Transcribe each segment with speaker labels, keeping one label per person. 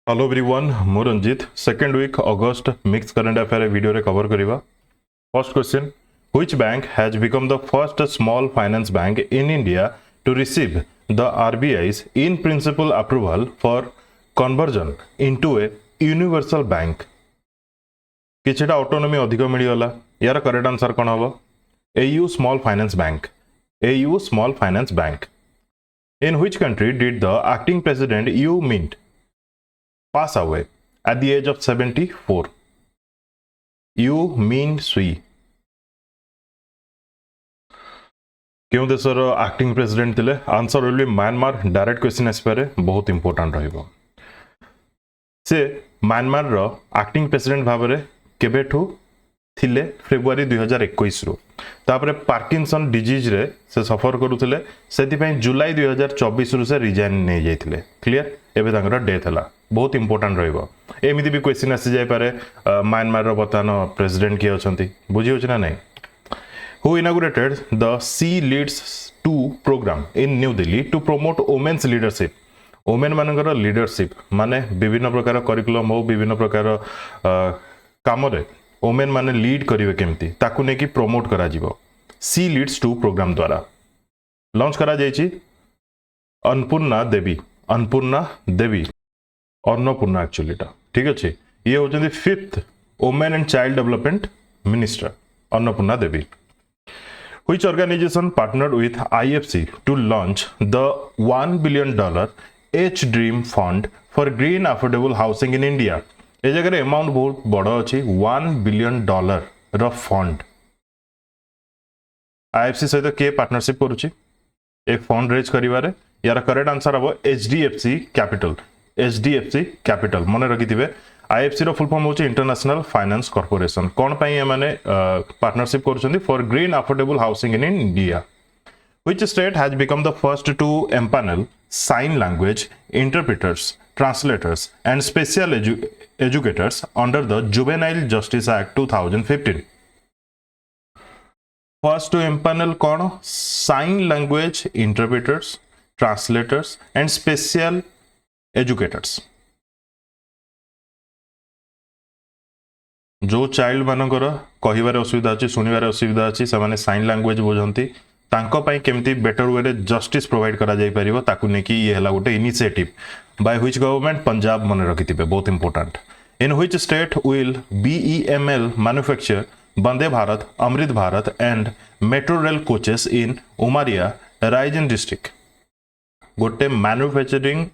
Speaker 1: Hello everyone मु Ranjit second week अगस्त mix current affair video रे कवर करिवा। First question, which bank has become the first small finance bank in India to receive the RBI's in principle approval for conversion into a universal bank. किछटा autonomy अधिक मिलिगला। यार correct answer कोन हबो? AU small finance bank. AU small finance bank. In which country did the acting president U Myint pass away at the age of 74? You mean Sui। क्यों देशर acting president थिले? Answer will be Myanmar. Direct question आसपारे बहुत important रहिबो। से Myanmar रो acting president भाबरे केबेठू थिले? फेब्रुआरी 2021 रु। तापरे पार्किंसन डिजीज रे से सफर करूथिले, सेति पई जुलाई 2024 रु से रिजाइन नै जायथिले। क्लियर? एबे तांकर डेथ हला। बहुत इंपोर्टेंट रहिबो। एमिति भी क्वेश्चन आसी जाय पारे म्यांमार रो बतानो प्रेसिडेंट के अछंती, बुझी होछ ना नै? Who inaugurated the she leads 2 program in new Delhi to promote women's leadership. Women मानकर लीडरशिप माने विभिन्न प्रकार करिकुलम हो, विभिन्न प्रकार काम रे वुमेन माने लीड करिवे केमती ताकू ने की प्रमोट करा जिवो। सी लीड्स 2 प्रोग्राम द्वारा लॉन्च करा जायछि अन्नपूर्णा देवी। अन्नपूर्णा देवी, अन्नपूर्णा एक्चुअली टा, ठीक अच्छे। ये होचंदी 5th women and child development minister Annapurna Devi. Which organization partnered with IFC to launch the $1 billion H-Dream Fund for Green Affordable Housing in India? ए जगह अमाउंट बहुत बड़ अच्छी, $1 billion रो फंड। IFC सहित के पार्टनरशिप करुची एक फंड रेज करिवारे? यार करेक्ट आंसर हम HDFC कैपिटल। HDFC कैपिटल मन रखिथिबे। IFC रो फुल फॉर्म होची इंटरनेशनल फाइनेंस कॉर्पोरेशन। कोन पई माने पार्टनरशिप करूछंदी? For green affordable housing in India. Which state has become the first to empanel sign language interpreters, translators and special educators under the Juvenile Justice Act 2015? First to empanel कौन? Sign language interpreters, translators and special educators। जो child मानकर कहिबार असुविधा अछि, सुनिबार असुविधा अछि, से माने साइन लैंग्वेज बुझंती, तांको पई केमती बेटर वे रे जस्टिस प्रोवाइड करा जाय परिबो ताकू ने कि ये हला गोटे initiative by which government? Punjab मन रखिथिबे, बहुत important. In which state will BEML manufacture Vande Bharat, Amrit Bharat and metro rail coaches in Umaria Raigunj district? गोटे मैन्युफैक्चरिंग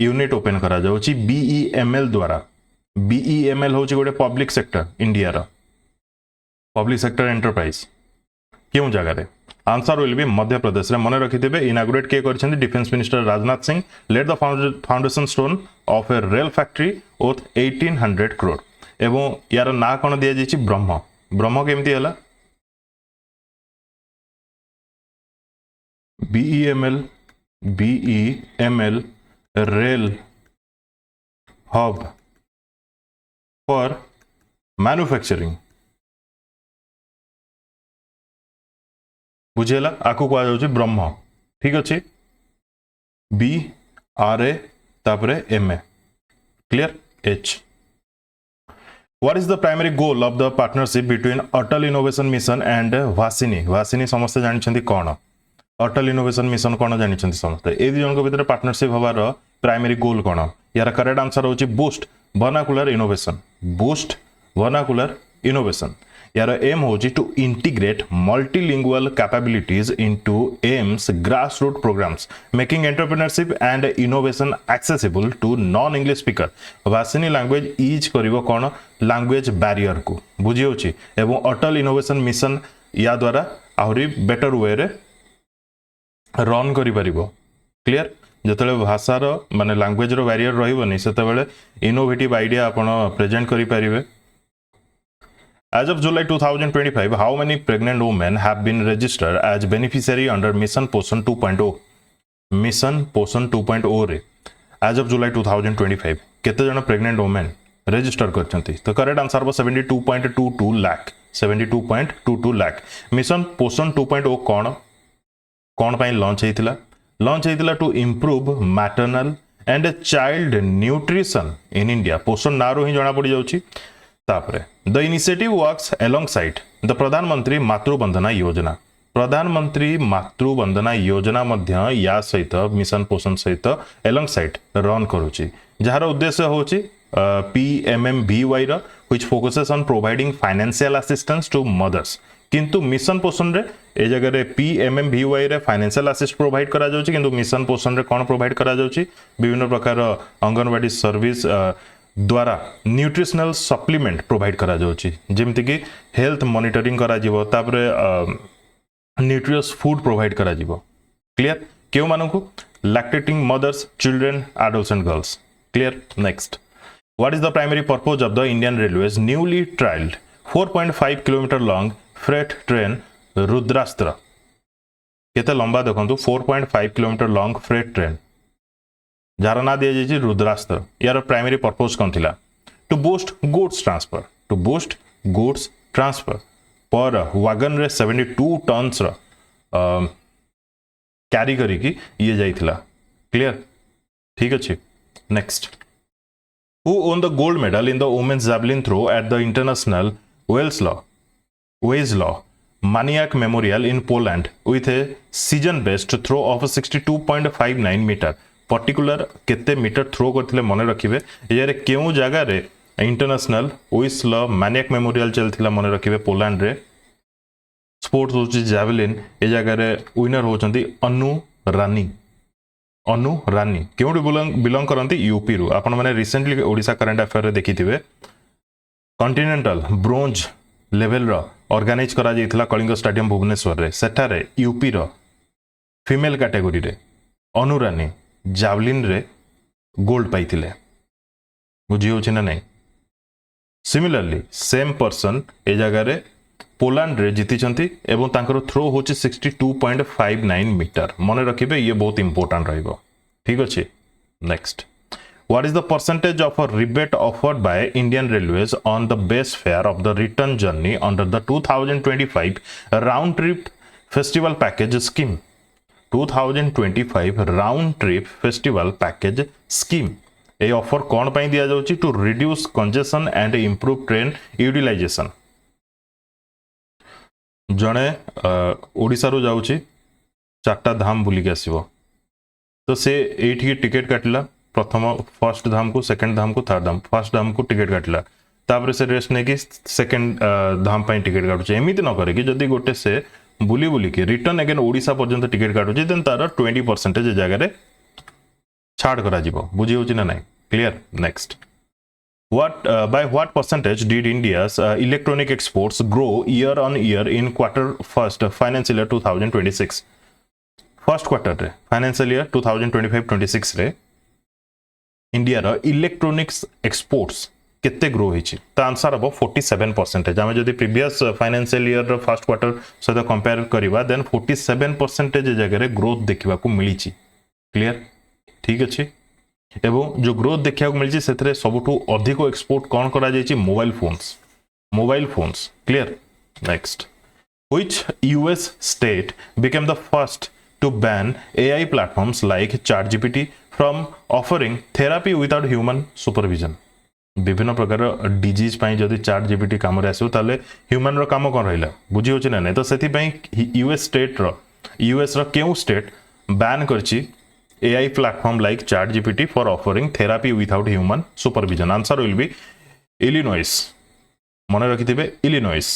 Speaker 1: यूनिट ओपन करा जाउची BEML द्वारा। BEML होची गोटे पब्लिक सेक्टर, इंडिया रा पब्लिक सेक्टर एंटरप्राइज। क्यों जगह रे? Answer will be Madhya Pradesh रे। मन रखिथिबे। इनागुरेट के करछन्ती defence minister Rajnath Singh. Let the foundation stone of A rail factory worth 1800 crore. एवं यार ना कोन दिया जायछि? ब्रह्म। ब्रह्म केमती हला? BEML rail hub for manufacturing. बुझेला? आकु कहा जाउछि ब्रह्म, ठीक अछि। BRA तापरे MA, clear? H। What is the primary goal of the partnership between Atal Innovation Mission and Vasini? Vasini समस्त जानिछन्ती कोन? अटल इनोवेशन मिशन कोन जानिछन्ती समस्त? ए दि जनक भितर पार्टनरशिप हबार प्राइमरी गोल कोन? यार करेक्ट आंसर होछि boost vernacular innovation. Boost vernacular innovation. यार aim होछि to integrate multilingual capabilities into AIM's grassroots programs making entrepreneurship and innovation accessible to non English speaker. वासिनी language ease करिवो कोन? Language barrier को, बुझी होछि। एवं अटल इनोवेशन मिशन या द्वारा आहुरी बेटर वे रे रन करि परिबो। क्लियर? जतले भाषार माने लैंग्वेज रो बैरियर रहिबोनी सेतेबेले इनोवेटिव आइडिया आपण प्रेजेंट करि परिबे। As of July 2025, how many pregnant women have been registered as beneficiary under Mission Poshan 2.0? Mission Poshan 2.0 रे as of July 2025 केते जण प्रेग्नेंट वुमेन रजिस्टर करछंती? तो करेक्ट आंसर हो 72.22 lakh. 72.22 lakh. Mission पोषण 2.0 कोन पई लॉन्च हेतिला? लॉन्च हेतिला to improve maternal and child nutrition in India Poshan नारू ही जना पड़ी जाउची तापरे the initiative works alongside the Pradhan Mantri Matru Vandana योजना प्रधानमंत्री मातृवंदना योजना मध्य या सहित मिशन पोषण सहित अलोंगसाइड रन करूची जार उद्देश्य होची PMMVY रो which focuses on providing financial assistance to mothers किंतु मिशन पोषण रे ए जगह रे PMMVY रे फाइनेंशियल असिस्ट प्रोवाइड करा जाउची किंतु मिशन पोषण रे कोन प्रोवाइड करा जाउची विभिन्न प्रकार अंगनवाड़ी सर्विस द्वारा न्यूट्रिशनल सप्लीमेंट प्रोवाइड करा जाउची जेमति कि हेल्थ मॉनिटरिंग करा जिवो तापरे न्यूट्रियस फूड प्रोवाइड करा जिवो क्लियर केउ मानकु lactating mothers children adolescent girls clear next what is the primary purpose of the Indian railways newly trialled 4.5 kilometre long freight train Rudrastra केते लंबा देखंतु 4.5 किलोमीटर लॉन्ग फ्रेट ट्रेन जार ना दिया जाइए रुद्रास्त्र यार प्राइमरी पर्पज कौन थिला टू बूस्ट गुड्स ट्रांसफर पर वागन रे 72 टन्स कैरी करी की ये जाइथिला क्लियर ठीक अच्छे next who won the gold medal in the women's javelin throw at the international Wieslaw Maniac Memorial in Poland with a season best throw of 62.59 metre particular केते metre throw करथिले मने रखिबे यारे केउ जगह रे international Wieslaw Maniak memorial चलथिला मने रखिबे पोलैंड रे स्पोर्ट्स होची जैवलिन ए जगह रे विनर होचंती अनु रानी केउडी बिलोंग करंती यूपी रु आपण माने रिसेंटली ओडिसा करंट अफेयर रे देखिथिबे कॉन्टिनेंटल ब्रोंज लेवल रो ऑर्गेनाइज करा जाइथिला कलिंग स्टेडियम भुवनेश्वर रे सेठारे यूपी रो फीमेल कैटेगरी रे अनुरानी जावलिन रे गोल्ड पाइथिले बुझी होछि ना नहीं सिमिलरली सेम पर्सन ए जगह रे पोलैंड रे जीतिचंती एवं तांकर थ्रो होछि 62.59 मीटर मने रखिबे ये बहुत इंपोर्टेंट रहइबो ठीक अछि next What is the percentage of a rebate offered by Indian Railways on the base fare of the return journey under the 2025 round trip festival package scheme? 2025 round trip festival package scheme. A offer कौन पाई दिया जाउची to reduce congestion and improve train utilization. जणे ओडिसा रो जाउची चारटा धाम बुली के आसीबो तो से एठी ticket काटला प्रथम फर्स्ट धाम को सेकंड धाम को थर्ड धाम फर्स्ट धाम को टिकट काटला तापर से रेस्ट ने कि सेकंड धाम पई टिकट काटुचे एमिति न करे कि जदी गोटे से बुली के रिटर्न अगेन ओडिसा पर्यंत टिकट काटुचे देन तार 20% जगह रे छाड़ करा जिवो बुझी होची ना नहीं clear next by what percentage did India's electronic exports grow year on year in quarter first financial year 2026 first quarter रे financial year 2025-26 रे इंडिया रो इलेक्ट्रॉनिक्स एक्सपोर्ट्स केते ग्रो होइछि त आंसर अब 47% आमे जदी previous financial year row first quarter सहित compare करिवा then 47% जगह रे ग्रोथ देखिबा को मिलिछि क्लियर ठीक अछि एवं जो ग्रोथ देखिबा को मिलिछि सेतरे सबटु अधिक एक्सपोर्ट कोन करा जाइछि mobile phones clear next which US state became the first to ban AI platforms like ChatGPT from offering therapy without human supervision. विभिन्न प्रकार डिजीज पाई जदि ChatGPT काम रे आसो ताले ह्यूमन रो काम कोन रहला बुझी होछि ना नै तो सेति पई यूएस रो केउ स्टेट बैन करछि AI platform like ChatGPT for offering therapy without human supervision. Answer will be Illinois. मने रखिथिबे Illinois.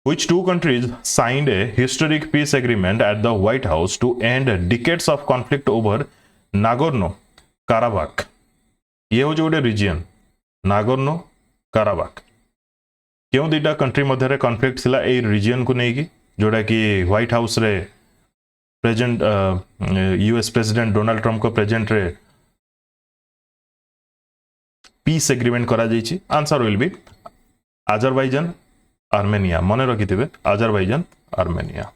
Speaker 1: Which two countries signed a historic peace agreement at the White House to end decades of conflict over Nagorno-Karabakh? ये हो जो reason Nagorno-Karabakh क्यों दुईटा country मध्य रे conflict थिला ए reason को नहीं की जोड़ा कि व्हाइट हाउस रे present US president Donald Trump को प्रेजेंट रे पीस एग्रीमेंट करा जाइछि answer will be Azerbaijan Armenia मने रखिथिबे Azerbaijan Armenia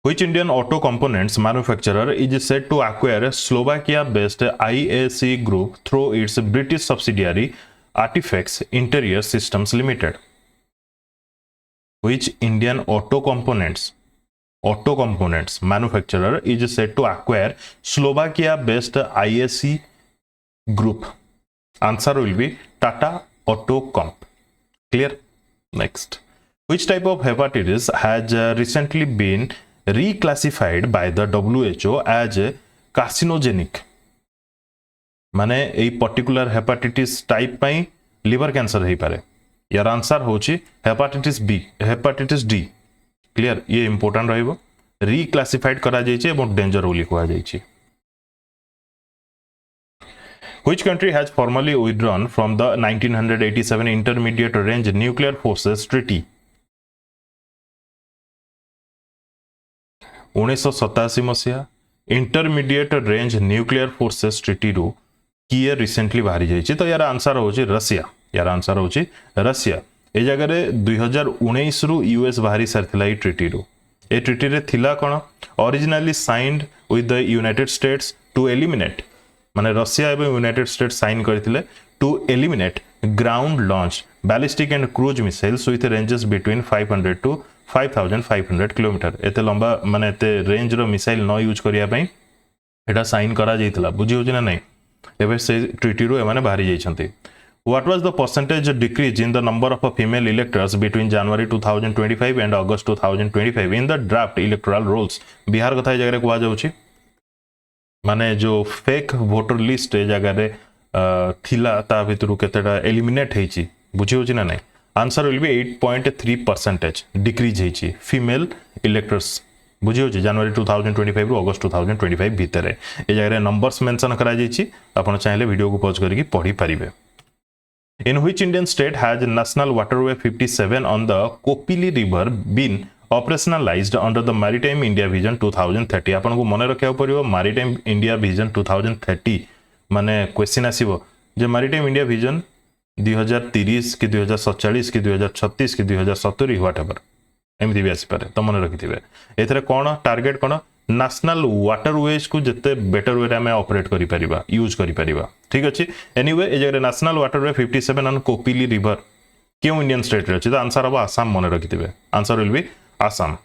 Speaker 1: Which Indian auto components manufacturer is said to acquire Slovakia based IAC group through its British subsidiary Artifex Interior Systems Limited? Which Indian auto components auto components manufacturer is said to acquire Slovakia based IAC group? Answer will be Tata Autocomp. Clear? Next. Which type of hepatitis has recently been reclassified by the WHO as carcinogenic? माने a particular hepatitis type पाई liver cancer हो पारे. यार answer होची hepatitis B, hepatitis D. Clear? ये important रहिबो. Reclassified करा जाइछे एवं डेंजर बोली कुआ जाइछे. Which country has formally withdrawn from the 1987 Intermediate Range Nuclear Forces Treaty? 1987 मसिया intermediate range nuclear forces treaty रू किए रिसेंटली बाहरी जाइए. तो यार आंसर होची रशिया. यार आंसर होची रशिया. ए जगह 2019 रु यूएस बाहरी सारथिला ई ट्रिटी रू. ए ट्रिटी रे थिला कोन? Originally signed with the United States to eliminate, माने रशिया एवं यूनाइटेड स्टेट्स साइन करथिले to eliminate ground launch ballistic and cruise missiles with ranges between 500 to 5500 kilometre. एते लंबा माने एते रेंज रो मिसाइल न यूज करिया पई एटा साइन करा जाइतला. बुझी होची ना नहीं? एबे से ट्रिटी रो एमाने बाहरी जाइछंती. What was the percentage decrease in the number of female electors between January 2025 and August 2025 in the draft electoral rolls? Bihar कथा ए जगह कुआ जाउची माने जो फेक वोटर लिस्ट ए जगह थिला ता भितरु केतेटा एलिमिनेट हेची. बुझी होची ना नहीं? आंसर विल बी 8.3% डिक्रीज हेची फीमेल इलेक्टर्स. बुझी होची जनवरी 2025 रु अगस्त 2025 भितर ए जगह नंबर्स मेंशन करा जाइची. आपण चाहिले वीडियो को पॉज करके पढ़ी परिबे. In which Indian state has National Waterway 57 on the Kopili River been operationalized under the Maritime India Vision 2030? आपन को मने रखिया परिबो Maritime India Vision 2030 माने क्वेश्चन आसीबो जे Maritime India Vision 2030 कि 2047 कि 2036 कि 2070 व्हाटएवर एमती भी आसी पारे. तो मने रखिथिबे एथरे कोन टार्गेट कोन नेशनल वाटरवेज को जिते बेटर वे आम ऑपरेट करि परिबा, यूज करि परिबा. ठीक अछि. एनीवे ए जगह national waterway 57 on Kopili river क्यों इंडियन स्टेट रे अछि? तो आंसर अब आसाम मने रखिथिबे. Answer will be Assam.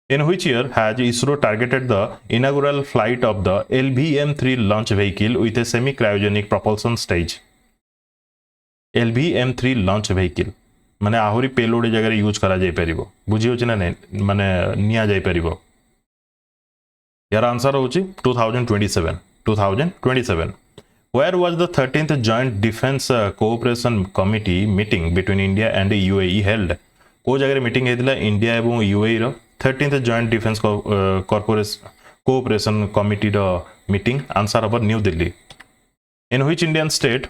Speaker 1: In which year has ISRO targeted the inaugural flight of the LVM-3 launch vehicle with a semi-cryogenic propulsion stage? LVM-3 launch vehicle माने आहुरी payload ए जगह use करा जाय परिबो. बुझी होछि ना नै? माने निया जाय परिबो. यार आंसर होची 2027. Where was the 13th Joint Defense Cooperation Committee meeting between India and UAE held? को जगह मीटिंग हेतिला इंडिया एवं यूएई रो 13th Joint Defense Cooperation Committee रो मीटिंग. आंसर अब new Delhi. In which Indian state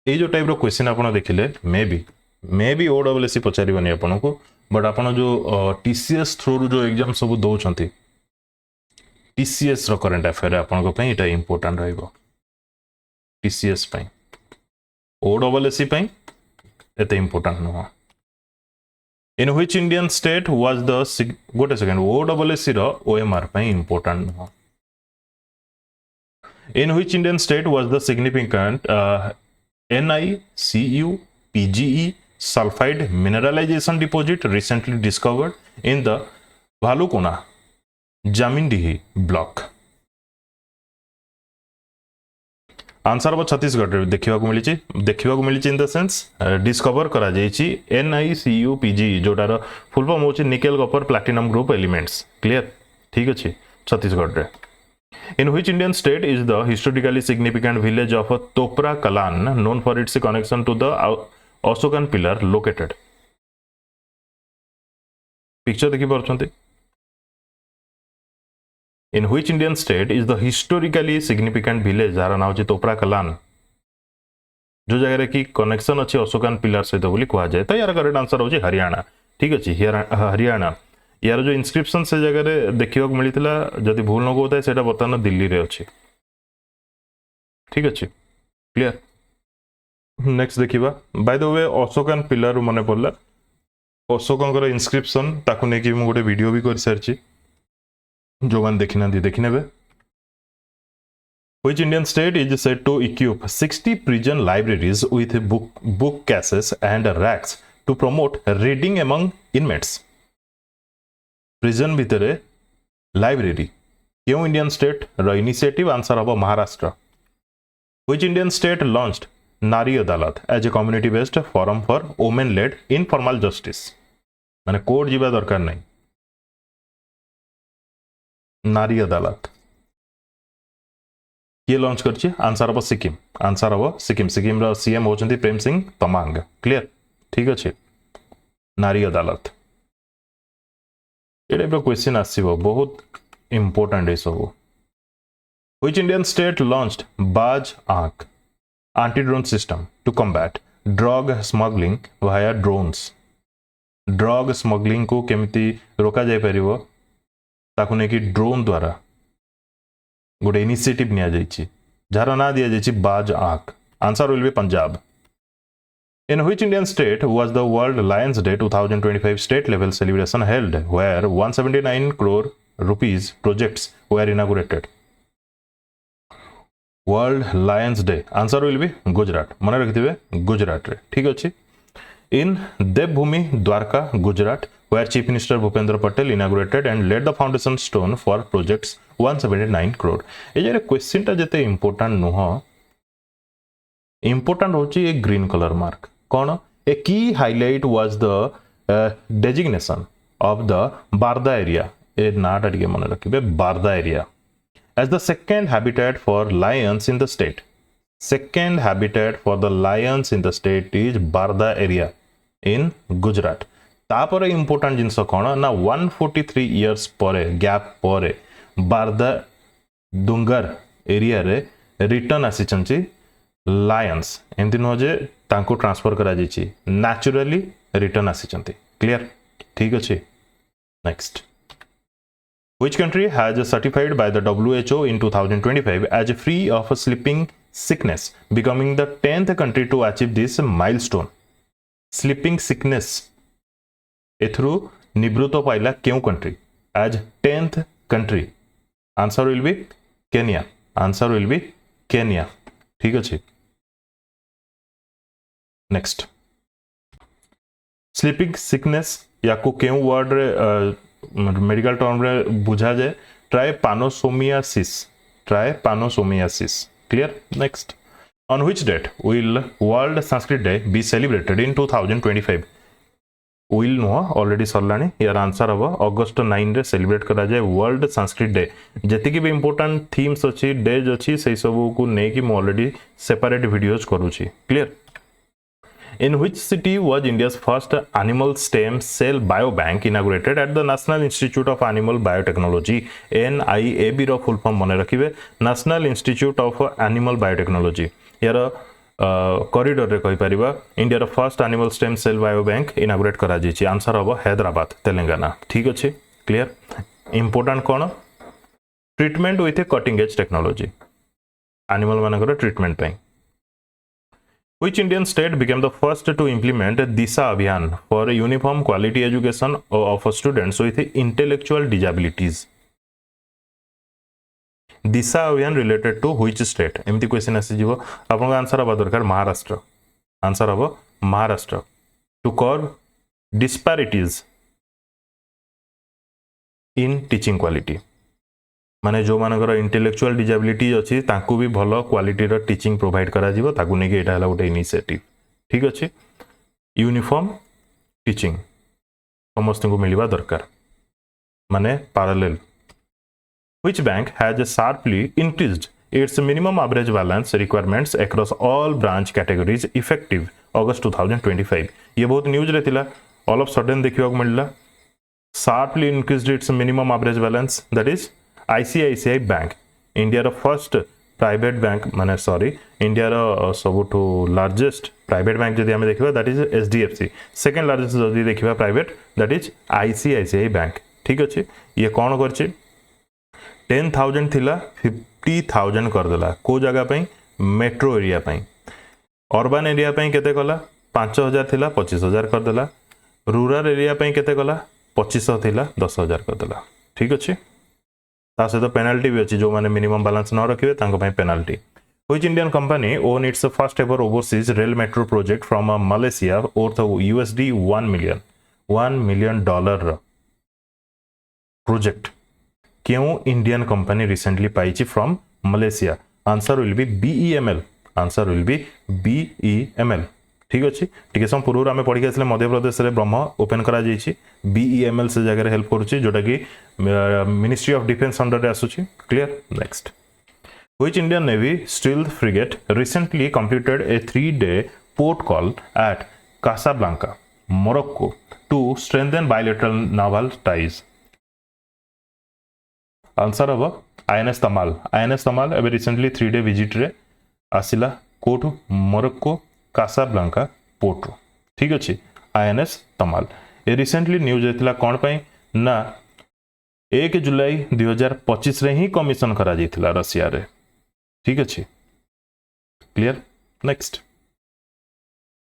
Speaker 1: ए जो टाइप रो question आपण देखिले may be ओडब्ल्यूएससी पचारिबनी आपण को, but आपण जो टीसीएस थ्रू रो जो एग्जाम सब दोचंती टीसीएस रो करंट अफेयर आपन को पई एटा इंपोर्टेंट रहइबो. टीसीएस पई ओडब्ल्यूएससी पई एते इंपोर्टेंट न. इन which Indian state was the गोटे सेकंड ओडब्ल्यूएससी रो ओएमआर पई इंपोर्टेंट न. इन which Indian state was the significant NiCu PGE sulfide mineralization deposit recently discovered in the Valukona Jamindihi block? Answer अब छत्तीसगढ़ देखा मिली इन द सेंस डिस्कवर करा जाइछि NiCu PGE जोटार full form होछि nickel copper platinum group elements. Clear? ठीक अछि. छत्तीसगढ़ रे. In which Indian state is the historically significant village of Topra Kalan known for its connection to the Ashokan pillar located? Picture देखि परछन्ते. In which Indian state is the historically significant village jar नाम अछि तोपरा कलान, जो जगह की connection अछि Ashokan pillar सहित बोली कहा जाए. तो यार करेक्ट आंसर होछि हरियाणा. ठीक अछि. हरियाणा. यार जो इंस्क्रिप्शन से जगह देखिबा को मिलितला जदि भूल न होता है सेटा बर्तमान दिल्ली रे अछि. ठीक अछि. क्लियर? नेक्स्ट देखिबा. By the way Ashokan pillar मने पड़ला अशोकंकर इंस्क्रिप्शन ताकु ने कि मु गोटे वीडियो भी कर सारछि जो मान देखिना देखिनेबे. Which Indian state is said to equip 60 prison libraries with book cases and racks to promote reading among inmates? Prison भितर लाइब्रेरी क्यों इंडियन स्टेट रो इनिशिएटिव आंसर हम Maharashtra which Indian state launched Nari Adalat as a community based forum for women led informal justice माने court जीवा दरकार नहीं नारी अदालत किए लॉन्च करछि आंसर हम सिक्किम आंसर हम सिक्किम सिक्किम रो सीएम होचंती प्रेम सिंह तमांग क्लियर ठीक अछि नारी अदालत ये क्वेश्चन आसीबो बहुत इंपोर्टेंट है सब which Indian state launched Baaz Akh anti drone system to combat drug smuggling via drones drug smuggling को केमिति रोका जाय परिबो ताकु ने कि ड्रोन द्वारा गोटे इनिशिएटिव निया जायछि जार ना दिया जायछि बाज आंख answer will B Punjab In which Indian state was the World Lions Day 2025 state level celebration held where 179 crore rupees projects were inaugurated? World Lions Day answer will be Gujarat मन रखिथिबे गुजरात रे ठीक अछि in Devbhoomi Dwarka Gujarat where Chief Minister Bhupendra Patel inaugurated and laid the foundation stone for projects 179 crore A J question ता जते important नुह important होची ए green colour mark कौन ए की highlight was the designation of the Barda area ए नाटा टिके मन रखिबे Barda area as the second habitat for lions in the state second habitat for the lions in the state is Barda area in Gujarat तापर important जिंस कौन ना 143 इयर्स परे गैप परे बारदा डुंगर एरिया रे रिटर्न आसीचंची लायंस एमती नुह जे तांको ट्रांसफर करा जायछि नेचुरली रिटर्न आसीचंती क्लियर ठीक अछि next which country has certified by the WHO in 2025 as free of sleeping sickness becoming the 10th country to achieve this milestone sleeping sickness एथरू निवृत्त पाइला क्यों country as 10th country answer will B Kenya answer will B Kenya ठीक अछि next sleeping sickness या को केउ word रे medical term रे बुझा जाए trypanosomiasis clear next on which date will world Sanskrit day be celebrated in 2025 will know already सरलानी यार आंसर हम अगस्त 9 रे सेलिब्रेट करा जाए वर्ल्ड संस्कृत डे जति भी इंपोर्टेंट थीम्स अछि डेज अछि से सब को ने कि म ऑलरेडी सेपरेट वीडियोज करूची clear In which city was India's first animal stem cell biobank inaugurated at the National Institute of Animal Biotechnology NIAB रो फुल फॉर्म मने रखिबे National Institute of Animal Biotechnology यार कॉरिडोर रे कहि परिबा इंडिया रो first animal stem cell biobank inaugurate करा जेछि आंसर हबो हैदराबाद तेलंगाना ठीक अछि क्लियर इंपोर्टेंट कोन treatment with a cutting edge technology animal मानकर ट्रीटमेंट पई Which Indian state became the first to implement Disha Abhiyan for uniform quality education of students with intellectual disabilities? Disha Abhiyan related to which state? एमती question आसी जीवो आपन answer हबा दरकार Maharashtra answer हबो Maharashtra to curb disparities in teaching quality माने जो मानकर इंटेलेक्चुअल डिजेबिलिटी अछि ताकू भी भलो क्वालिटी रो टीचिंग प्रोवाइड करा जिवो ताकू ने कि एटा हला गोटे इनिशिएटिव ठीक अछि यूनिफॉर्म टीचिंग समस्त को मिलवा दरकार माने parallel which bank has sharply increased its minimum average balance requirements across all branch categories effective अगस्त 2025 ये बहुत न्यूज रे थिला ऑल ऑफ सडन देखिवा को मिलला sharply increased its minimum average balance that is ICICI bank India रो first private bank माने सॉरी इंडिया रो सबुठो लार्जेस्ट प्राइवेट बैंक जदि हमें देखिबा that is HDFC second largest जदि देखिबा private that is ICICI bank ठीक अछि ये कोन करछि 10,000 थिला 50,000 कर देला को जगह पई मेट्रो एरिया पई अर्बन एरिया पई केते कला 5,000 थिला 25,000 कर देला रूरल एरिया पई केते कला 2500 थिला 10,000 कर देला ठीक अछि ता सहित पेनाल्टी भी अच्छी जो माने मिनिमम बैलेंस न रखिबे तांको पई penalty which Indian company won its first ever overseas rail metro project from Malaysia worth $1 million project क्यों इंडियन कंपनी रिसेंटली पाई from Malaysia? Answer will be BEML. Answer will be BEML. ठीक अच्छे T समय पूर्व आम पढ़ी आसे मध्य प्रदेश में ब्रह्म ओपन करा बीईएमएल से जगह हेल्प करुच्ची जोटा कि मिनिस्ट्री ऑफ डिफेंस अंडर आसूची। Clear. Next, which Indian Navy stealth frigate recently completed a 3-day port call at Casablanca Morocco to strengthen bilateral naval ties? Answer हम आईएनएस तमाल। आईएनएस तमाल एवं recently 3-day visit रे आसिला कोठू Morocco Casablanca port रो। ठीक अच्छे INS तमाल ए recently news होता कौन पाई ना 1 जुलाई 2025 रे ही commission करा जाइथिला रशिया रे। ठीक अच्छे clear. Next,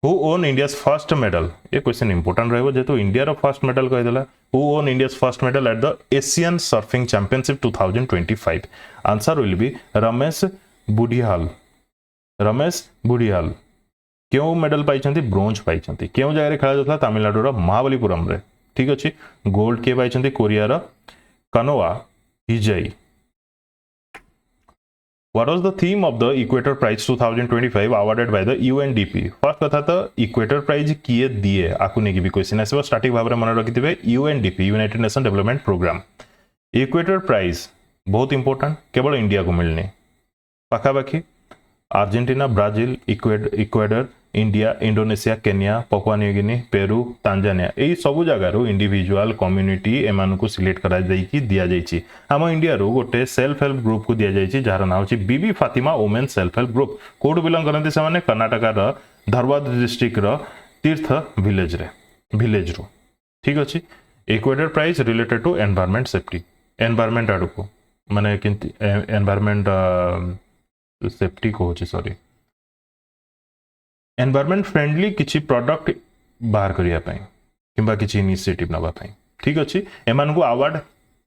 Speaker 1: who won India's first medal? ये क्वेश्चन इंपोर्टेंट रहिबो जेतु इंडिया रो फर्स्ट मेडल कहि देला। Who won India's first medal at the Asian surfing championship 2025? Answer will be Ramesh Budhial. Ramesh Budhial क्यों मेडल पाई? ब्रोंज पाई। क्यों जगह खेला जाता? तमिलनाडु महाबलीपुरम रे। ठीक अच्छे गोल्ड किए पाई? Korea कनोआ हिजाई। What was the theme of the Equator Prize 2025 awarded by the UNDP? First कथा तो इक्वेटर प्राइज किए दिए आकु नेकी भी क्वेश्चन आसीबो स्टैटिक भाव में मन रखिथिबे UNDP United Nation Development Programme. Equator prize बहुत इंपोर्टेंट केवल इंडिया को मिलनी पाखापाखि Argentina Brazil Ecuador India Indonesia Kenya Papua New Guinea Peru Tanzania यही सब जगार इंडिविजुअल कम्युनिटी एम को सिलेक्ट करा दिया जाइए। आम इंडिया गोटे सेल्फ हेल्प ग्रुप को दि जाइए जार ना हूँ Bibi Fatima women self help group. कौट बिलंग करते से कर्णाटकार धरवाद डिस्ट्रिक्ट तीर्थ विलेज रो। ठीक अच्छे equator prize related to environment safety environment आड़ को माने एनवायरमेंट सेफ्टी कहूँ सॉरी एनवायरमेंट फ्रेंडली किसी प्रोडक्ट बाहर करने कि किसी इनिशिएटिव नापी। ठीक अच्छे एम को अवार्ड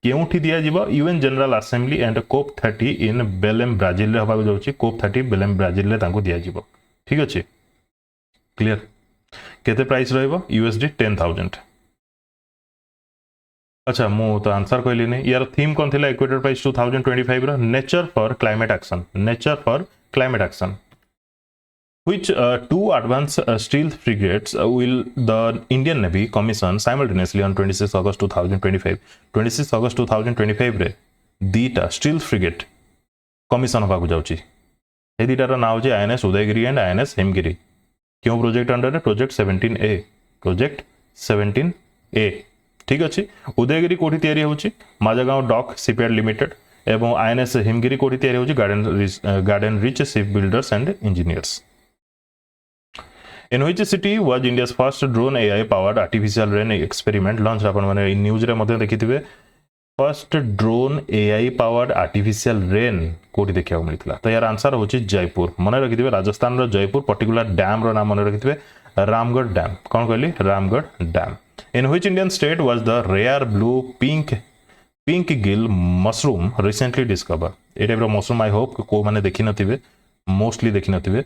Speaker 1: क्योंठी दिज्व UN General Assembly and COP 30 इन बेलेम ब्राजिल रे होगा जाऊँगी कोप 30 बेलेम ब्राजिल रे दिज्व। ठीक अच्छे क्लियर। केते प्राइस रहिबो USD 10,000। अच्छा मु तो आंसर कहली नहीं यार थीम कौन थिला इक्वेटर प्राइस 2025 रो nature for climate action. Nature for climate action. Which two advanced stealth frigates will the Indian Navy commission simultaneously on 26 August 2025? 26 August 2025 रे दीटा stealth frigate कमिशन होगा जाऊँगी। ये दीटार ना हो INS Udaygiri and INS Himgiri. क्यों प्रोजेक्ट अंडर है? Project 17A। Project 17A। ठीक अच्छे उदयगिरी कोठी तैयारी होची माजागांव डॉक शिपयार्ड लिमिटेड एवं INS हिमगिरी कोठी तैयारी होची garden reach ship builders and engineers. In which city was India's first drone AI powered artificial rain experiment launched? अपन माने न्यूज रे मते देखिथिबे first drone AI powered artificial rain कोठी देखिया मिलथिला। तो यार आंसर होची जयपुर। मन रखिथिबे राजस्थान रो जयपुर पर्टिकुलर डैम रो नाम मन रखिथिबे रामगढ़ डैम। कौन कहली? Ramgarh dam. In which Indian state was the rare blue pink gill mushroom recently discover? ए टाइप रो मशरूम आई होप को माने देखि नथिबे मोस्टली देखि नथिबे।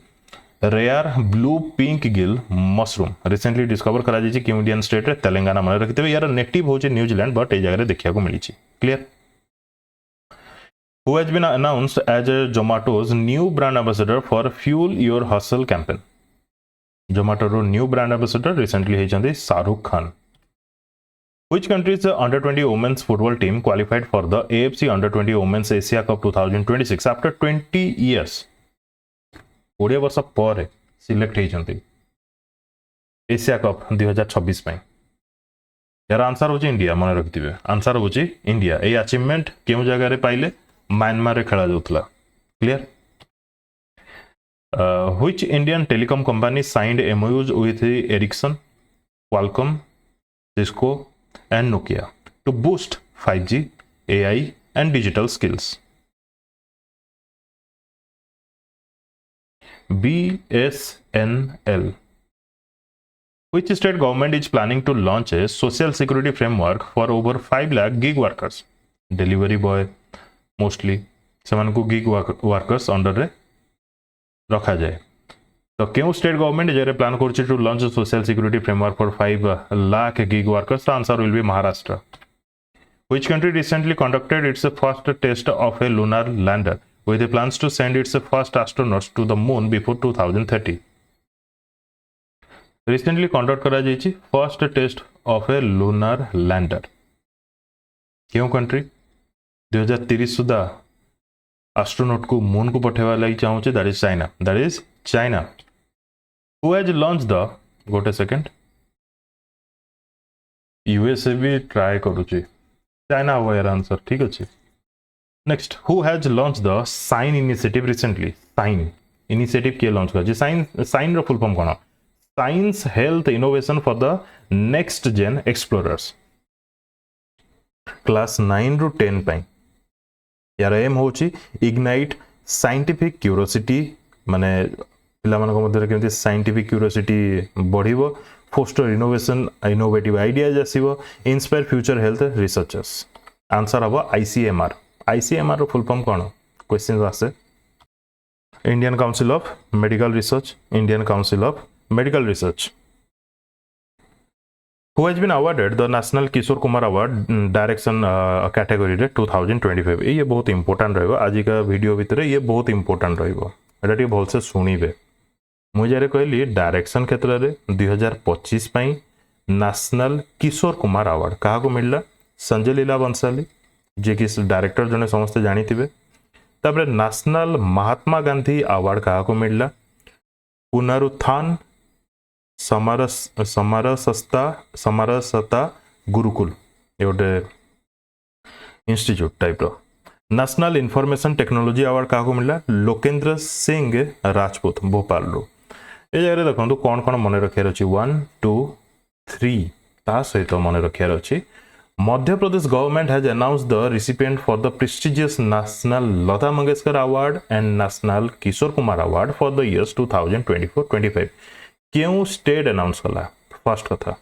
Speaker 1: Rare blue pink gill mushroom recently discover करा जाइए कि इंडियन स्टेट रे तेलंगाना मन रखिथे। यार नेटिव होचे न्यूजीलैंड बट ए जगह देखिया को मिली। Clear. Who has been announced as Zomato's new brand ambassador for fuel your hustle campaign? Zomato रो न्यू ब्रांड एम्बेसडर रिसेंटली हेचंदी Shahrukh Khan. Which country's under 20 women's football team qualified for the AFC under 20 women's Asia Cup 2026 after 20 years? 20 वर्ष पर select होती Asia cup 2026 यार answer होची India. मन रखिथिबे answer होची इंडिया। ए अचीवमेंट केउ जगह रे पाइले? म्यांमार रे खेला जाउतला। Clear. Which Indian telecom company signed MOUs with Ericsson Qualcomm Cisco and Nokia to boost 5G AI and digital skills? BSNL. Which state government is planning to launch a social security framework for over 5 lakh gig workers? Delivery boy mostly सेमान को gig workers under रे रखा जाए। तो क्यों state government जरे plan करछि to launch social security framework for 5 lakh gig workers? Answer will be Maharashtra. Which country recently conducted its first test of a lunar lander with plans to send its first astronauts to the moon before 2030? Recently conduct करा जाइछि first test of a lunar lander. क्यों country 2030 सुधा astronaut को moon को पठेवा लागि चाहूचे, that is China. That is China. Who has launched the गोटे second USA भी try करूची, China हो यार आंसर, ठीक अच्छे. Next, who has launch the sign initiative recently? Sign initiative किए लॉन्च कर? साइन रो फुल फॉर्म कोन? Science health innovation for the next gen explorers. Class 9 रु 10 पाई यार एम होची इग्नाइट साइंटिफिक क्यूरियोसिटी, माने पिला मानक मध्य केमति साइंटिफिक क्यूरियोसिटी बढ़िबो, फोस्टर इनोवेशन इनोवेटिव आइडियाज आसीबो, inspire future health researchers. Answer हबो ICMR. ICMR रो फुल फॉर्म कोन? क्वेश्चन आसे Indian council of medical research. Indian council of medical research. Who has been awarded the National Kishore Kumar Award Direction category रे 2025? ये बहुत important रहबो आज का वीडियो भीतर, ये बहुत इंपोर्टेंट रहबो, एटा टी भलसे सुनिबे. मुझे कहली डायरेक्शन क्षेत्र में 2025 पाई नेशनल किशोर कुमार अवार्ड क्या मिलला? संजय लीला बंसाली जे कि डायरेक्टर जने समस्ते जानी थे. तापर नेशनल महात्मा गांधी अवार्ड क्या मिलला? पुनरुत्थान समरसता गुरुकुल, ये गोटे इंस्टीट्यूट टाइप रो. नेशनल इनफॉरमेशन टेक्नोलॉजी अवार्ड क्या मिलला? लोकेंद्र सिंह राजपूत भोपाल रो. ये जगह देखो कौन कौन मन रखार अच्छी 1 2 3 ता सहित मन रखार अच्छी. Madhya Pradesh government has announced the recipient for the prestigious national Lata Mangeshkar award and national Kishore Kumar award for the years 2024-25. क्यों स्टेट अनाउंस कला? फर्स्ट कथा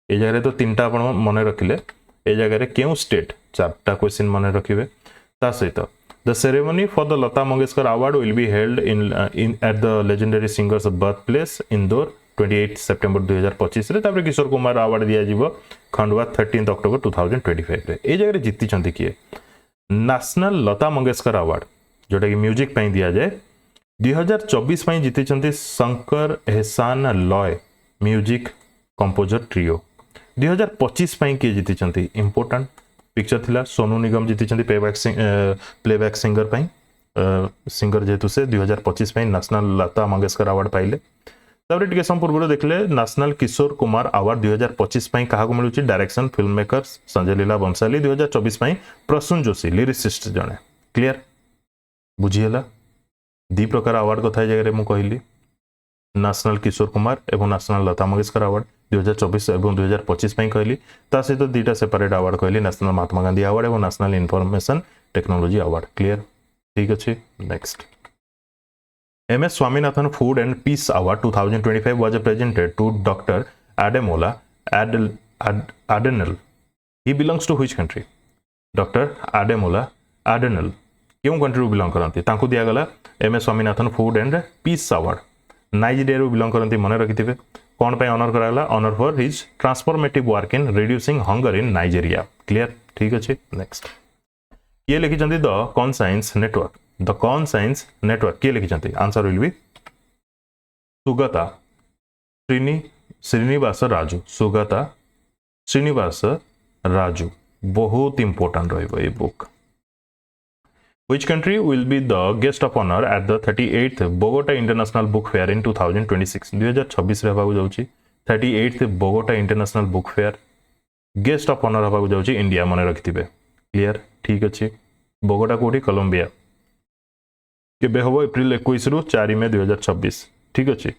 Speaker 1: ये जगह तो 3टा आप मन रखिले, ये जगह क्यों स्टेट 4टा क्वेश्चन मन रखिए. ता सहित the ceremony for the Lata Mangeshkar Award will be held at the legendary singer's birthplace Indore 28 September 2025 रे. तापर किशोर कुमार अवार्ड दिया जीवो खंडवा 13 अक्टोबर 2025 रे. ए जगह जीति चंती किए नेशनल लता मंगेशकर अवार्ड जोटा कि म्यूजिक पई दिया जाए 2024 पई जीति चंती शंकर एहसान लॉय म्यूजिक कंपोजर ट्रियो. 2025 पई के जीति चंती इंपोर्टेंट पिक्चर थिला सोनू निगम जीति चंती प्लेबैक सिंगर पई सिंगर जेतु से 2025 पई नेशनल लता मंगेशकर अवार्ड पाइले. तापर टिके सम पूर्व देखले नेशनल किशोर कुमार अवार्ड 2025 पई काहा को मिलुची? Direction film makers Sanjay Leela Bhansali. 2024 पई प्रसून जोशी लिरिसिस्ट जणे. क्लियर बुझियला? दी प्रकार अवार्ड कथा जगह मु कहली नेशनल किशोर कुमार एवं नेशनल लता मंगेशकर अवार्ड 2024 एवं 2025 पई कहली. ता सहित दीटा सेपरेट अवार्ड कहली नेशनल महात्मा गांधी अवार्ड एवं national information technology award. Clear? ठीक अच्छे. Next, MS Swaminathan food and peace award 2025 was presented to doctor Ademola Adenal. He belongs to which country? Doctor Ademola Adenal क्यों कंट्री बिलोंग करती? तांको दिया गला MS Swaminathan food and peace award. Nigeria belong करती, मन रखिथिबे. कौन पे ऑनर कराला? Honour for his transformative work in reducing hunger in Nigeria. Clear? ठीक अच्छे. नेक्स्ट, ये लिखी the conscience network. The conscience network किए लिखी? Answer will be Sugata Srinivas Raju. Sugata Srinivas Raju बहुत इंपोर्टेंट रहिबो ये book. Which country will be the guest of honor at the 38th Bogota International Book Fair in 2026? 2026 रे हबाकू जाउची 38th Bogota International Book Fair. Guest of honour हबाकू जाउची India, मन रखिथिबे. क्लियर? ठीक अछि. बोगोटा कोठी? कोलंबिया. केबे हबो? एप्रिल 21 रु 4 मई 2026. ठीक अछि.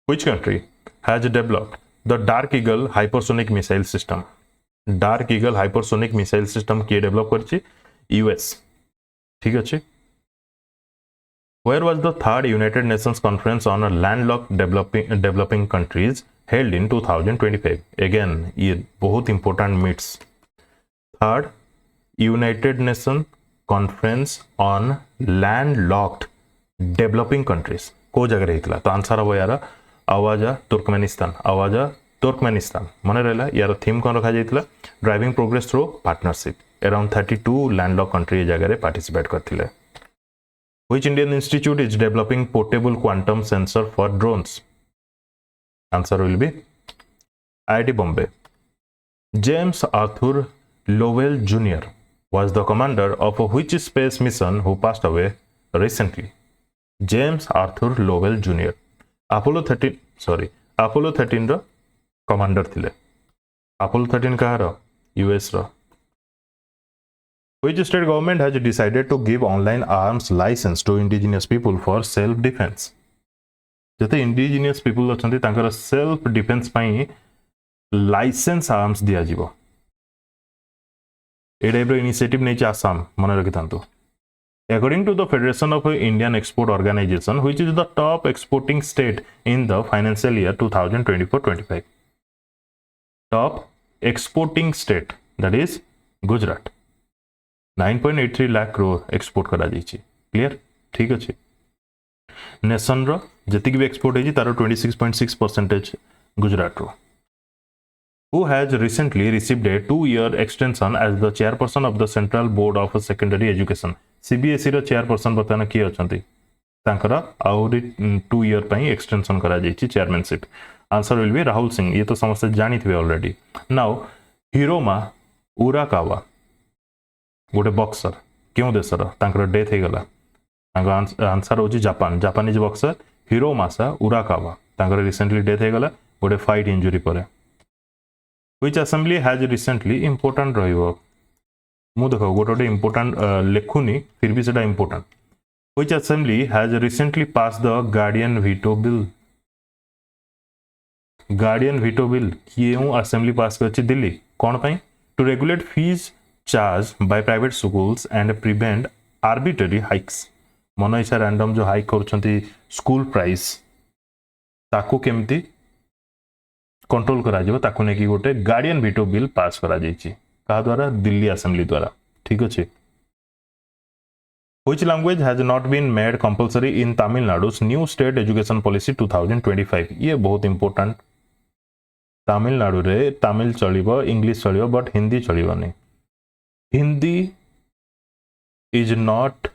Speaker 1: Which country has developed the Dark Eagle hypersonic missile system? Dark Eagle hypersonic missile system के डेवलप करछि? US. ठीक अच्छे. Where was the third United Nations Conference on landlocked developing countries held in 2025? Again, ये बहुत important meets. Third United Nations Conference on landlocked developing countries को जगह रही थला? तो आंसर हबो यार आवाजा तुर्कमेनिस्तान. आवाजा तुर्कमेनिस्तान मन रहा यार थीम कौन रखा जाइए driving progress through partnership around 32 landlocked country जगह पार्टिसिपेट करथिले which Indian institute is developing portable quantum sensor for drones answer will be IIT Bombay James Arthur Lovell junior was the commander of which space mission who passed away recently James Arthur Lovell junior Apollo 13 रो commander थिले Apollo 13 कहार US रो which state government has decided to give online arms license to indigenous people for self defense जते indigenous people अछंती तांकर self defence पई licence arms दिया जीवो ए type initiative नहीं आसाम मन रखि थांतो According to the Federation of Indian Export Organization, which is the top exporting state in the financial year 2024-25. Top exporting state, that is Gujarat. 9.83 lakh crore export करा जाइछि clear ठीक अछि nation रो जति भी export है तारो 26.6% गुजरात रो who has recently received a 2-year extension as the chairperson of the Central Board of Secondary Education. CBSE रो chairperson बर्तमान किए अछंती तांकर आउरी 2 ईयर पई एक्सटेंशन करा जाइछि chairmanship answer will be Rahul Singh ये तो समस्त जानिथिबे ऑलरेडी नाउ हिरोमा उराकावा गोटे बॉक्सर क्यों देशर तांकर डेथ हे गला तांकर आंसर होछि जापान जापानीज बॉक्सर हिरोमासा उराकावा तांकर रिसेंटली डेथ हे गला गोटे फाइट इंजुरी परे which assembly has recently important रहिबो मु देखो गोटे important लेखुनी फिर भी सेटा important which assembly has recently passed the guardian veto bill क्यों assembly पास करछि दिल्ली कोन पई to regulate fees charged by private schools and prevent arbitrary hikes मन इच्छा रैंडम जो हाइक करछंती स्कूल प्राइस ताको केमती कंट्रोल करा जिवो ताको ने कि गोटे गार्डियन वीटो बिल पास करा जाइछि का द्वारा दिल्ली असेंबली द्वारा ठीक अछि Which language has not been made compulsory in Tamil Nadu's new state education policy 2025 ये बहुत इंपोर्टेंट तमिलनाडु रे तमिल चलिबो इंग्लिश चलिबो बट हिंदी चलिबो नहीं Hindi is not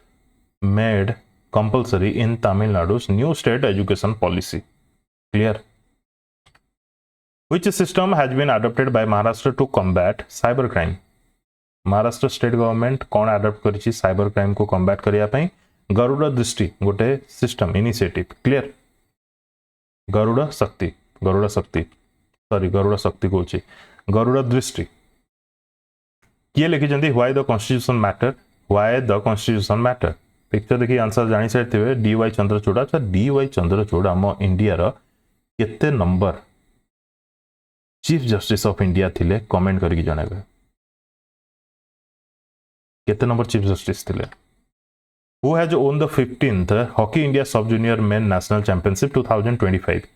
Speaker 1: made compulsory in Tamil Nadu's new state education policy clear Which system has been adopted by Maharashtra to combat cybercrime? Maharashtra state government कौन adopt करिछि cyber crime को combat करिया पई गरुड़ दृष्टि गोटे system initiative clear Garuda शक्ति कोछि गरुड़ दृष्टि किए लिखि जंती why the constitution matter picture देखि आंसर जानि साइथिबे डीवाई चंद्रचूड़ अच्छा डीवाई चंद्रचूड़ हम इंडिया रो केते number chief justice of India थिले कमेंट करके जणाबे केते नंबर चीफ जस्टिस थिले who has own the 15th hockey India सब junior main national championship 2025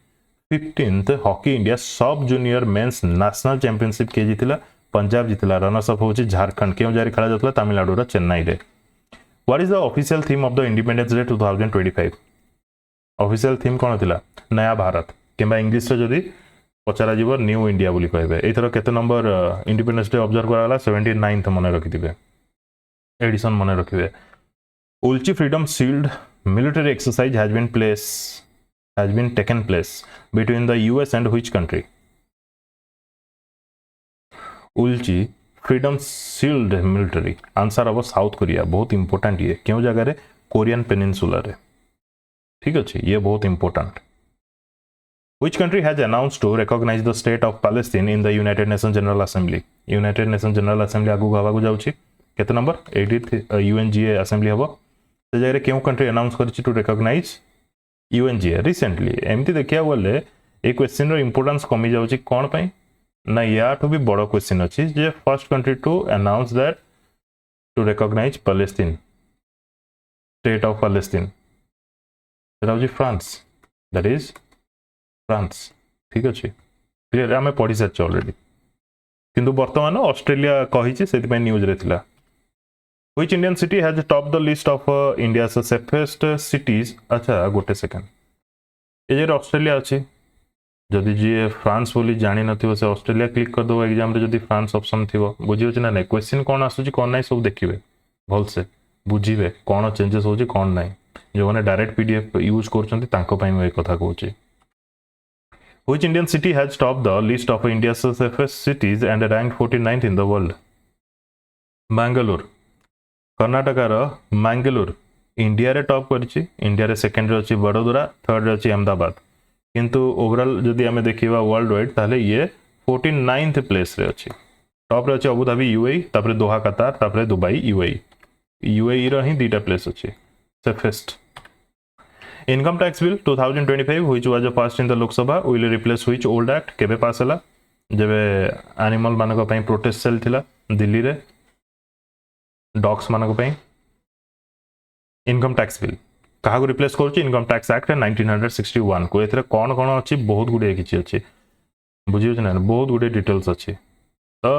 Speaker 1: 15th hockey India सब जूनियर मेंस नेशनल चैंपियनशिप के जीतिला पंजाब जीतिला रनर्स अप होची झारखंड केउ जारी खेला जातला तमिलनाडु रा चेन्नई रे what is the official theme of the Independence Day 2025 official theme कोन थिला नया भारत केबा इंग्लिश रे जदी पचारा जीव न्यू इंडिया बोली कहबे एथर केते नंबर इंडिपेंडेंस डे ऑब्जर्व कराला 79th मन रखिथिबे एडिशन मन रखिबे Ulchi Freedom Shield military exercise has been taken place between the US and which country Ulchi Freedom Shield military answer अब साउथ कोरिया बहुत इंपोर्टेंट ये क्यों जगह रे कोरियन पेनिनसुला रे ठीक अछि ये बहुत important Which country has announced to recognize the state of Palestine in the United Nations General Assembly? United Nations General Assembly आगु हवा को जाउछि केते नंबर 80th UNGA assembly हबो से जगह क्यों कंट्री अनाउंस करछि टू रिकॉग्नाइज UNGA रिसेंटली एमती देखिया बोले ए क्वेश्चन रो इंपोर्टेंस कमी जाउछि कोन पई ना या तो भी बड़ो क्वेश्चन अछि जे first country to announce that to recognize Palestine state of Palestine that was France that is France ठीक अच्छे क्लियर आम पढ़ी सारी ऑलरेडी किंतु वर्तमान ऑस्ट्रेलिया कही से न्यूज रे थिला which Indian city has top the list of India safest cities अच्छा गोटे सेकंड ए जे ऑस्ट्रेलिया अच्छी जदि जी फ्रांस बोली जानी नथिबो से ऑस्ट्रेलिया क्लिक कर दो एग्जाम रे जदि फ्रांस ऑप्शन थिबो बुझी होछ ना नै क्वेश्चन कोन आसुची कोन नै सब देखिबे भल से बुझिबे कोन चेंजेस होची कोन नै जो माने डायरेक्ट पीडीएफ यूज करछन्ती तांको पई मैं कथा कहूची Which Indian city has topped the list of India's safest cities and ranked 49th in the world? Bangalore. कर्नाटकार मैंगलोर इंडिया रे टॉप करछि इंडिया रे सेकंड रे अछि बड़ोदरा थर्ड रे अछि अहमदाबाद किंतु ओवरऑल जदि हमें देखिबा वर्ल्ड वाइड ताले ये 49th प्लेस रे अछि टॉप रे अछि अबू धाबी यूएई तापरे दोहा कतार तापरे दुबई यूएई रो ही दीटा प्लेस अछि safest income tax bill 2025 which was passed in the Lok Sabha will replace which old act केबे पास हला जेबे एनिमल मानको पई प्रोटेस्ट चल थिला दिल्ली रे डॉग्स मानको पई इनकम टैक्स बिल कहा रिप्लेस करूची इनकम टैक्स एक्ट 1961 को एथरे कोन कोन अछि बहुत गुडे किछि अछि बुझियो छ ना बहुत गुडे डिटेल्स अछि तो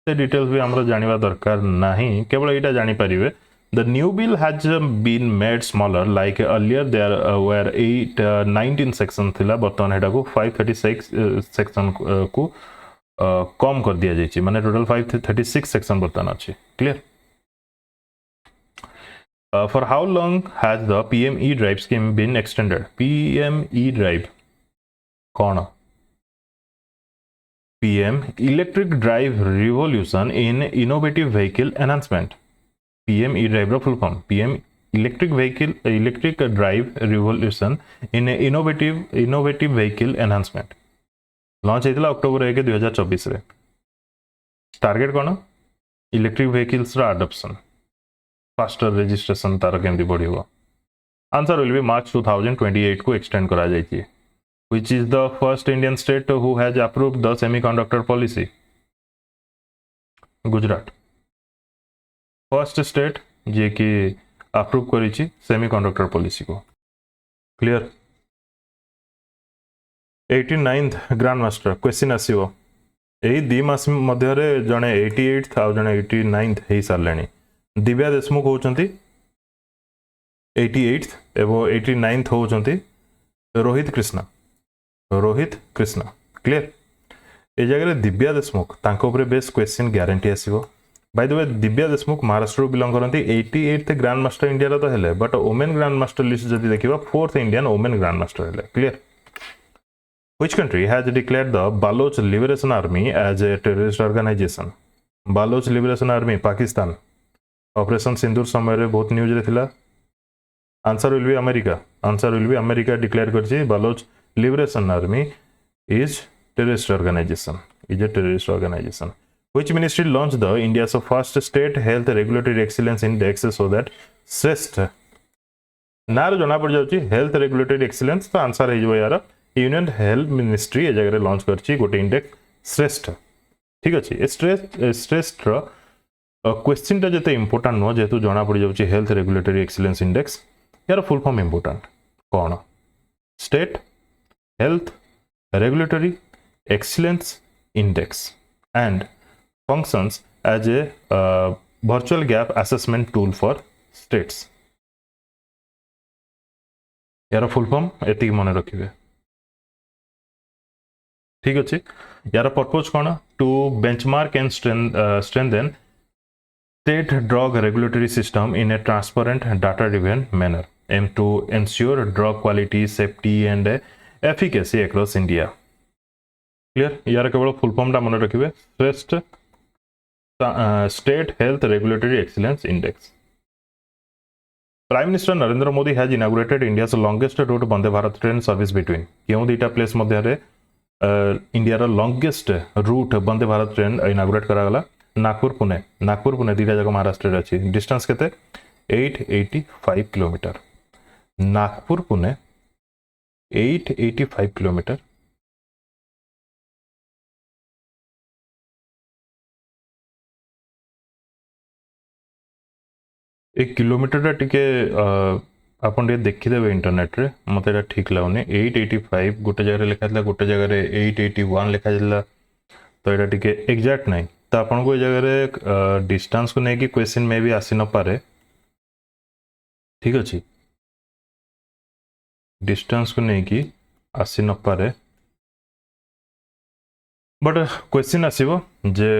Speaker 1: से डिटेल्स भी हमरा जानिबा दरकार नाही केवल एटा जानि परिबे The new bill has been made smaller like earlier there were 19 sections थिला बर्तमान हेडा को 536 सेक्शन को कम कर दिया जायछि माने टोटल 536 सेक्शन बर्तमान अछि clear For how long has the PM E-Drive scheme been extended? PM E-Drive कौन PM Electric Drive Revolution in Innovative Vehicle Enhancement PM E-Drive full form PM Electric Drive Revolution in Innovative Vehicle Enhancement launch होता October 1 2024 रे target कौन electric vehicles रा adoption faster registration तार केमती बढ़िबो answer will B मार्च 2028 को extend करा जायछि which is the first Indian state who has approved the semiconductor policy Gujarat first state जे कि अप्रूव करिछि सेमीकंडक्टर पॉलिसी को clear 89th grand master question आसीबो एई दी मास मध्य रे जने 88th आ जने 89th हे सारलेनी दिव्या देशमुख होचंती 88th एवो 89th होचंती रोहित कृष्णा क्लियर ए जगह दिव्या देशमुख तांको ऊपर बेस क्वेश्चन गारंटी आसीबो By the way, Divya Deshmukh Maharashtra belong करती 88th ग्रैंड मास्टर इंडिया रो तो हेले but women grand master list जदि देखिबा 4th Indian women grand master हेले clear Which country has declared the Baloch Liberation Army as a terrorist organization? Baloch Liberation Army Pakistan operation Sindoor समय रे बहुत news रे थिला answer will be America declare करछि Baloch Liberation Army is terrorist organization Which ministry launched the India's first state health regulatory excellence index so that श्रेष्ठ नार जना पड़ जाउची हेल्थ रेगुलेटरी एक्सीलेंस तो आंसर हे जो यार यूनियन हेल्थ मिनिस्ट्री ए जगह लॉन्च करची गोटे इंडेक्स श्रेष्ठ ठीक अछि ए श्रेष्ठ रो क्वेश्चन ता जते इंपोर्टेंट नो जेतु जना पड़ जाउची हेल्थ रेगुलेटरी एक्सीलेंस इंडेक्स यार full form important cone state health regulatory excellence index and functions as a virtual gap assessment tool for states यार फुल फॉर्म एति मन रखिबे ठीक अछि यार पर्पस कोन to benchmark and strengthen state drug regulatory system in a transparent data driven manner aim to ensure drug quality safety and efficacy across India clear यार केवल फुल फॉर्म ता मन रखिबे श्रेष्ठ State Health Regulatory Excellence Index. Prime Minister Narendra Modi has inaugurated India's longest route Vande Bharat train service between केउ दीटा place मध्य रे India रो longest route Vande Bharat train inaugurate करा गला नागपुर पुणे दीटा जगह महाराष्ट्र रे अछि डिस्टेंस केते 885 किलोमीटर नागपुर पुणे 885 किलोमीटर एक किलोमीटर टिके आपन टे देखिदेवे इंटरनेट रे मते एटा ठीक लागुनी 885 गोटे जगह लिखा था गोटे जगह रे 881 लिखा दिला तो एटा टिके एग्जैक्ट नहीं तो आपन को जगह रे डिस्टेंस को नेकी क्वेश्चन में भी आसी न पारे ठीक अछि डिस्टेंस को नेकी आसी न पारे बट क्वेश्चन आसीबो जे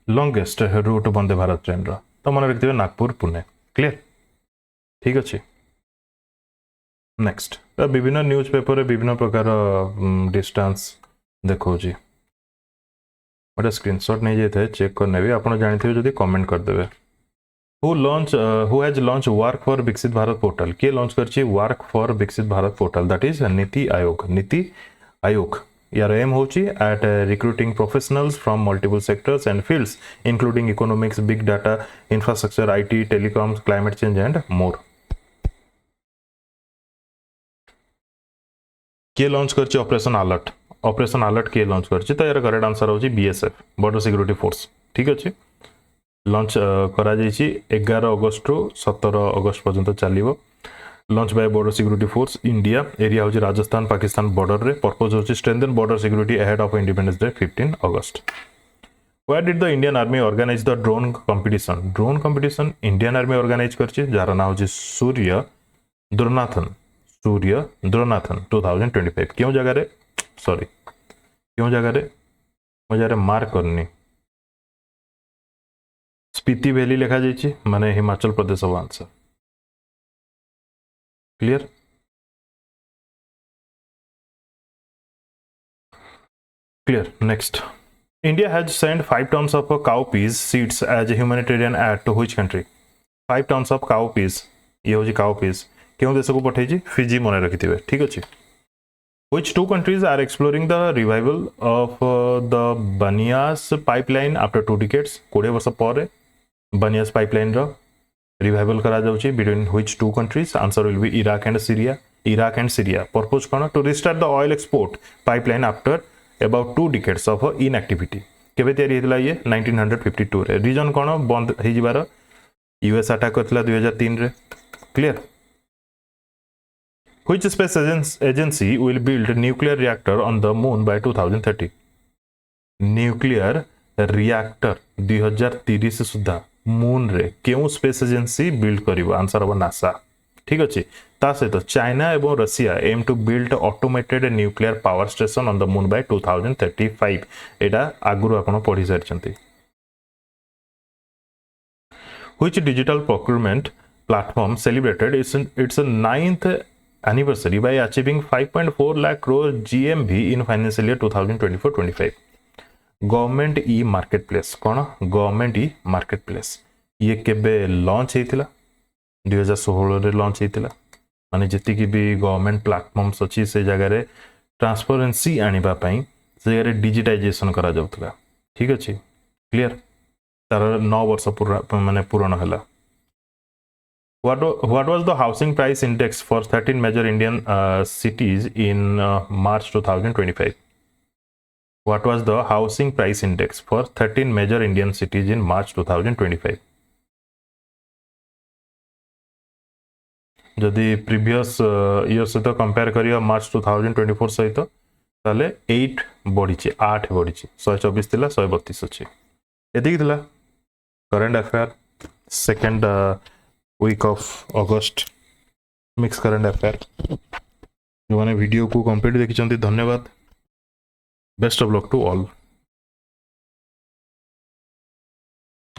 Speaker 1: longest route Vande Bharat train रो तो मन रखिथिबे नागपुर पुणे क्लियर ठीक अछि नेक्स्ट तो विभिन्न न्यूज पेपर विभिन्न प्रकार डिस्टेंस देखो जी गोटे स्क्रीनशॉट नहीं जाए चेक करने भी आप जानते जदि कमेंट करदेवे who has launch work for Viksit Bharat portal किए लॉन्च करछि work for Viksit Bharat portal that is NITI Aayog यार एम होची at recruiting professionals from multiple sectors and fields including economics big data infrastructure IT telecoms climate change and more किए launch करछि operation alert किए launch करछि तो यार करेक्ट आंसर होची BSF border security force ठीक अछि लॉन्च करा जाइछि 11 अगस्त रु 17 अगस्त पर्यंत चलिबो launch by border security force India area होची राजस्थान पाकिस्तान बॉर्डर रे पर्पस होची strengthen border security ahead of Independence Day 15 अगस्त Where did the Indian Army organize the drone competition? Drone competition Indian Army organize करछि जार नाम होची सूर्य द्रोनाथन 2025 क्यों जगह रे सॉरी क्यों जगह रे मुझे मार्क करनी स्पीति वैली लिखा जाइए माने हिमाचल प्रदेश अब answer clear clear next India has send 5 tons of cowpeas seeds as a humanitarian aid to which country 5 tons of cowpeas ये होची काउ पीस क्यों देश को पठाई फिजी मन रखिथिबे ठीक अछि Which two countries are exploring the revival of the Banias pipeline after 2 decades? 20 वर्ष पर Banias pipeline रो revival करा जाउची between which two countries? Answer will be Iraq and Syria. Iraq and Syria. Purpose कौन? To restart the oil export pipeline after about 2 decades of inactivity. केबे तयारी हेतला ये 1952 रे reason कौन बंद हे जिबार यूएस अटैक करथला 2003 रे clear Which space agency will build nuclear reactor on the moon by 2030? Nuclear reactor 2030 सुधा moon रे क्यों स्पेस एजेंसी बिल्ड करिवो आंसर हो नासा ठीक अछि ता सहित चाइना एवं Russia aim to build automated nuclear power station on the moon by 2035 एटा आगुरु आपण पढी सारचंती Which digital procurement platform celebrated its 9th anniversary by achieving 5.4 lakh crore GMV in financial year 2024-25 government e marketplace कौन government e marketplace ये केबे launch हेतिला 2016 रे launch हेतिला माने जति की भी गवर्नमेंट प्लेटफॉर्म्स अछि से जगह रे ट्रांसपेरेंसी आनिबा पई से जगह रे डिजिटाइजेशन करा जाउतला ठीक अछि क्लियर तार 9 वर्ष माने पूर्ण हला What was the housing price index for 13 major Indian cities in March 2025? What was the housing price index for 13 major Indian cities in March 2025? जदि प्रीवियस ईयर सहित कंपेयर करिया मार्च 2024 सहित ताले 8 बढ़ी 8 बढ़ी 124 थिला 132 अछि एतिक थिला current affair second week of August mix current affair जो माने वीडियो को कंप्लीट देखिचंती धन्यवाद best of luck to all